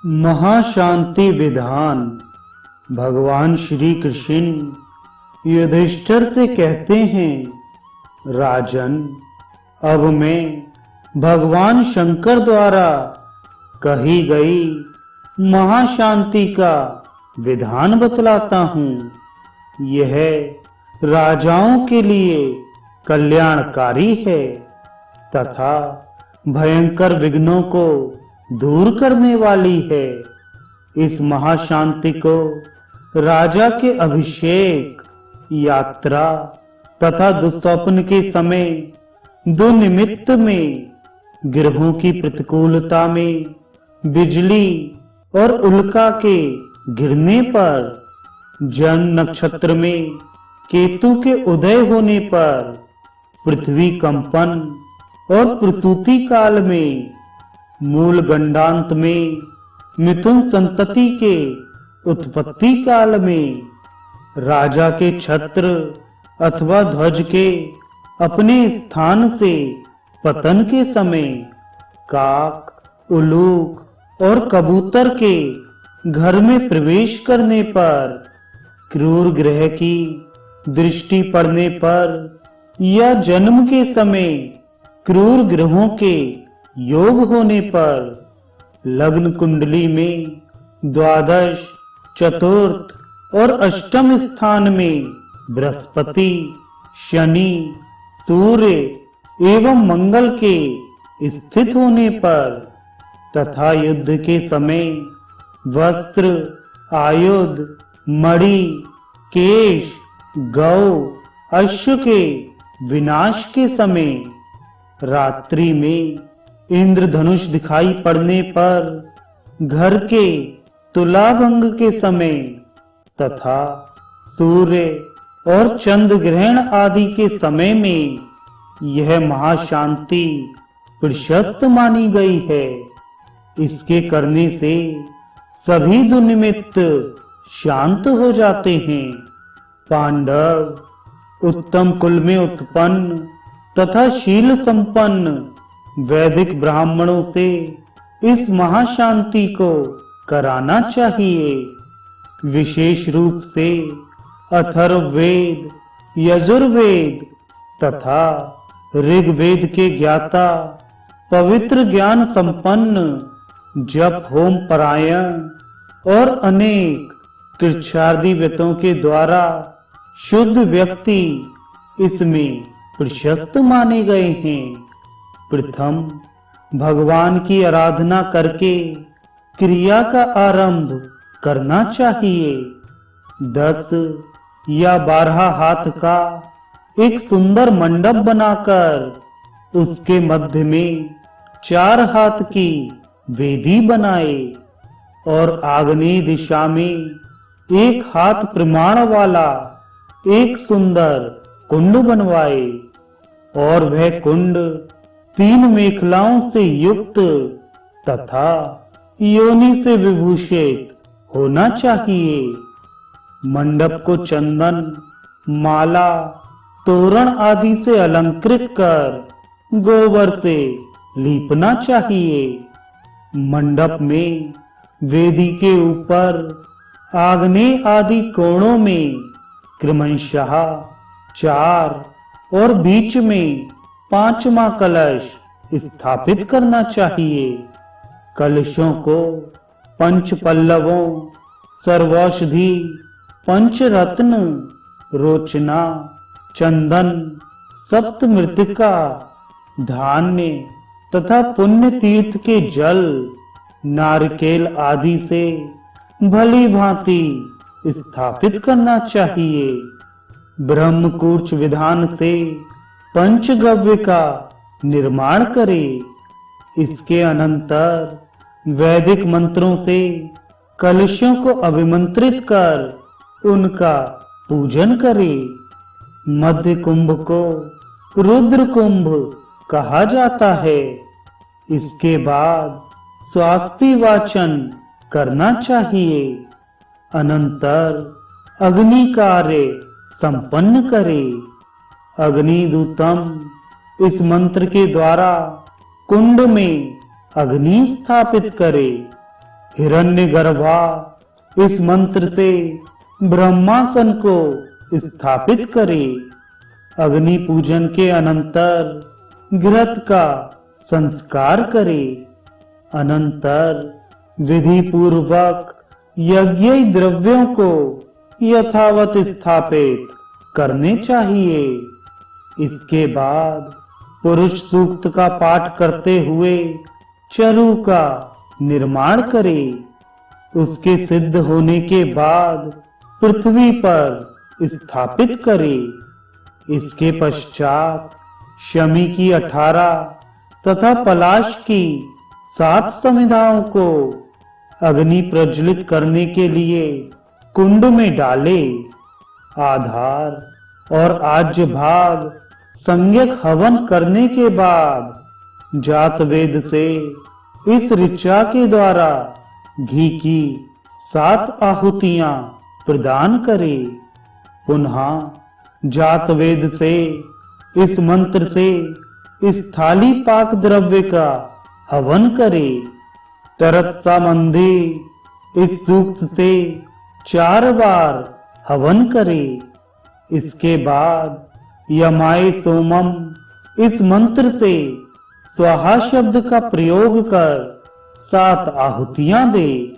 महाशांति विधान। भगवान श्री कृष्ण युधिष्ठिर से कहते हैं, राजन, अब मैं भगवान शंकर द्वारा कही गई महाशांति का विधान बतलाता हूँ। यह राजाओं के लिए कल्याणकारी है तथा भयंकर विघ्नों को दूर करने वाली है। इस महाशांति को राजा के अभिषेक, यात्रा तथा दुस्वप्न के समय, दुनिमित्त में, ग्रहों की प्रतिकूलता में, बिजली और उल्का के गिरने पर, जन नक्षत्र में केतु के उदय होने पर, पृथ्वी कंपन और प्रसूति काल में, मूल गंडांत में, मिथुन संतति के उत्पत्ति काल में, राजा के छत्र अथवा ध्वज के अपने स्थान से पतन के समय, काक, उल्लूक और कबूतर के घर में प्रवेश करने पर, क्रूर ग्रह की दृष्टि पड़ने पर या जन्म के समय क्रूर ग्रहों के योग होने पर, लग्न कुंडली में द्वादश, चतुर्थ और अष्टम स्थान में बृहस्पति, शनि, सूर्य एवं मंगल के स्थित होने पर, तथा युद्ध के समय वस्त्र, आयुध, मणि, केश, गौ, अश्व के विनाश के समय, रात्रि में इंद्रधनुष दिखाई पड़ने पर, घर के तुलाभंग के समय तथा सूर्य और चंद्र ग्रहण आदि के समय में यह महाशांति प्रशस्त मानी गई है। इसके करने से सभी दुर्निमित्त शांत हो जाते हैं। पांडव उत्तम कुल में उत्पन्न तथा शील संपन्न वैदिक ब्राह्मणों से इस महाशांति को कराना चाहिए। विशेष रूप से अथर्ववेद, यजुर्वेद तथा ऋग्वेद के ज्ञाता, पवित्र ज्ञान संपन्न, जप होम परायण और अनेक कृच्छ्रादिव्रतों के द्वारा शुद्ध व्यक्ति इसमें प्रशस्त माने गए हैं। प्रथम भगवान की आराधना करके क्रिया का आरंभ करना चाहिए। 10 या 12 हाथ का एक सुंदर मंडप बनाकर उसके मध्य में 4 हाथ की वेदी बनाए और आग्नेय दिशा में 1 हाथ प्रमाण वाला एक सुंदर कुंड बनवाए और वह कुंड 3 मेखलाओं से युक्त तथा योनि से विभूषित होना चाहिए। मंडप को चंदन, माला, तोरण आदि से अलंकृत कर गोबर से लीपना चाहिए। मंडप में वेदी के ऊपर आग्नेय आदि कोणों में क्रमशः 4 और बीच में 5वां कलश स्थापित करना चाहिए। कलशों को पंच पल्लवों, सर्वौषधि, पंचरत्न, रोचना, चंदन, सप्तमृत्तिका, धान्य तथा पुण्य तीर्थ के जल, नारिकेल आदि से भली भांति स्थापित करना चाहिए। ब्रह्मकूर्च विधान से पंचगव्य का निर्माण करे। इसके अनंतर वैदिक मंत्रों से कलशों को अभिमंत्रित कर उनका पूजन करे। मध्य कुंभ को रुद्र कुंभ कहा जाता है। इसके बाद स्वास्ति वाचन करना चाहिए। अनंतर अग्नि कार्य संपन्न करे। अग्निदूतम इस मंत्र के द्वारा कुंड में अग्नि स्थापित करे। हिरण्यगर्भा इस मंत्र से ब्रह्मासन को स्थापित करे। अग्नि पूजन के अनंतर घृत का संस्कार करे। अनंतर विधि पूर्वक यज्ञ द्रव्यों को यथावत स्थापित करने चाहिए। इसके बाद पुरुष सूक्त का पाठ करते हुए चरु का निर्माण करे। उसके सिद्ध होने के बाद पृथ्वी पर स्थापित करे। इसके पश्चात शमी की 18 तथा पलाश की 7 समिधाओं को अग्नि प्रज्वलित करने के लिए कुंड में डाले। आधार और आज्य भाग संज्ञक हवन करने के बाद जात वेद से इस ऋचा के द्वारा घी की 7 आहुतियां प्रदान करे। पुनः जात वेद से इस मंत्र से इस थाली पाक द्रव्य का हवन करे। तरत संबंधी इस सूक्त से 4 बार हवन करे। इसके बाद यमाय सोमम इस मंत्र से स्वाहा शब्द का प्रयोग कर 7 आहुतियां दे।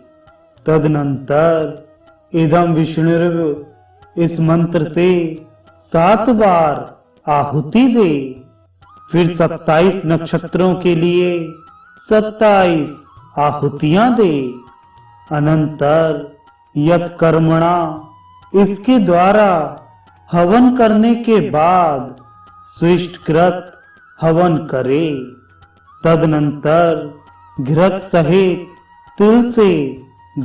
तदनंतर इदम विष्णुर्व इस मंत्र से 7 बार आहुति दे। फिर 27 नक्षत्रों के लिए 27 आहुतियां दे। अनंतर यत कर्मणा इसके द्वारा हवन करने के बाद स्विष्टकृत हवन करे। तदनंतर घृत सहित तिल से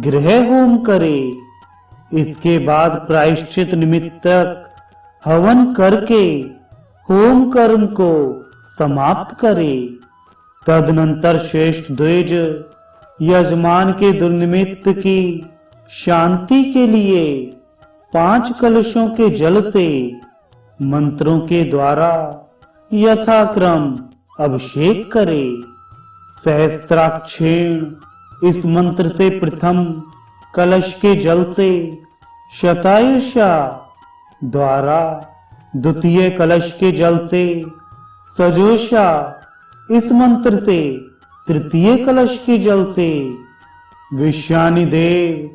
गृह होम करे। इसके बाद प्रायश्चित निमित्तक हवन करके होम कर्म को समाप्त करे। तदनंतर श्रेष्ठ द्विज यजमान के दुर्निमित्त की शांति के लिए 5 कलशों के जल से मंत्रों के द्वारा यथाक्रम अभिषेक करे। सहस्त्राक्षेण इस मंत्र से प्रथम कलश के जल से शतायुषा द्वारा, द्वितीय कलश के जल से सजोषा इस मंत्र से तृतीय कलश के जल से विश्वानि देव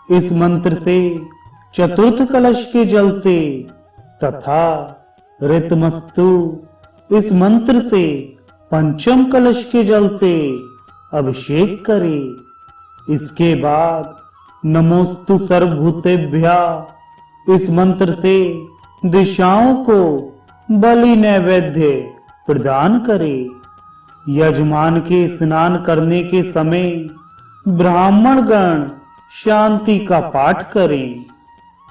इस मंत्र से चतुर्थ कलश के जल से तथा ऋतमस्तु इस मंत्र से पंचम कलश के जल से अभिषेक करे। इसके बाद नमोस्तु सर्वभूतेभ्या इस मंत्र से दिशाओं को बलि नैवेद्य प्रदान करे। यजमान के स्नान करने के समय ब्राह्मण गण शांति का पाठ करें।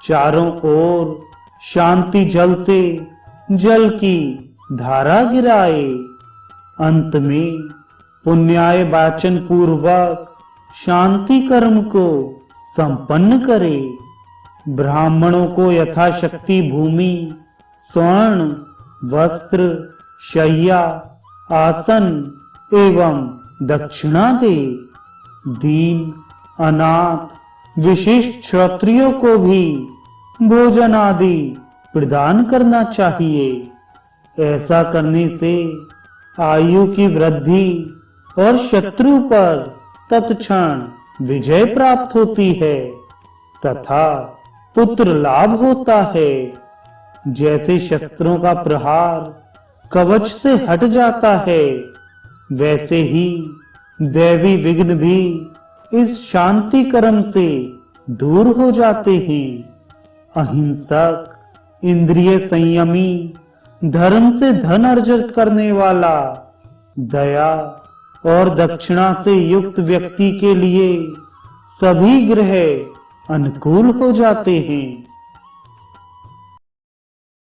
चारों ओर शांति जल से जल की धारा गिराए। अंत में पुण्याय वाचन पूर्वक शांति कर्म को संपन्न करे। ब्राह्मणों को यथाशक्ति भूमि, स्वर्ण, वस्त्र, शय्या, आसन एवं दक्षिणा दे। दीन अनाथ विशिष्ट क्षत्रियों को भी भोजन आदि प्रदान करना चाहिए। ऐसा करने से आयु की वृद्धि और शत्रु पर तत्क्षण विजय प्राप्त होती है तथा पुत्र लाभ होता है। जैसे शस्त्रों का प्रहार कवच से हट जाता है, वैसे ही दैवी विघ्न भी इस शांति कर्म से दूर हो जाते हैं। अहिंसक, इंद्रिय संयमी, धर्म से धन अर्जित करने वाला, दया और दक्षिणा से युक्त व्यक्ति के लिए सभी ग्रह अनुकूल हो जाते हैं।